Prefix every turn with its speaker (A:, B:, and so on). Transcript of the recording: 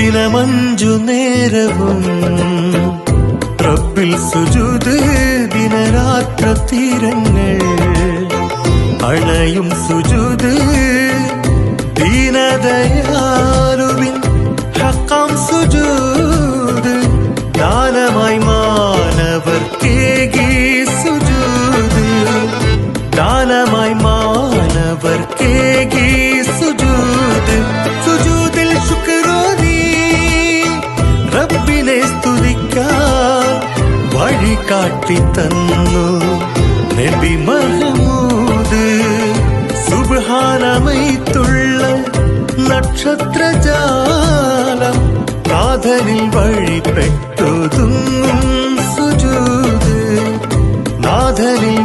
A: ദിനമഞ്ചു നേരവും റബ്ബിൽ സുജൂദ് ദിനരാത്ര തീരങ്ങൾ അണയും സുജൂദ് ദീനദയാലുവിൻ ഹഖാം സുജൂദ് ദാനമായി മാനവർക്കേകി സുജൂദ് ദാനമായി മാനവർക്കേകി സുജൂദ് സുജൂദിൽ ശുക്രോനീ റബ്ബിനെ സ്തുതിക്കാൻ വഴി കാട്ടി തന്നു നബി മഹ്മൂദ് സുബ്ഹാനമൈത്തുള്ള നക്ഷത്രജാലം നാഥനിൽ വഴിപ്പെട്ടൊതുങ്ങും സുജൂദ് നാഥനിൽ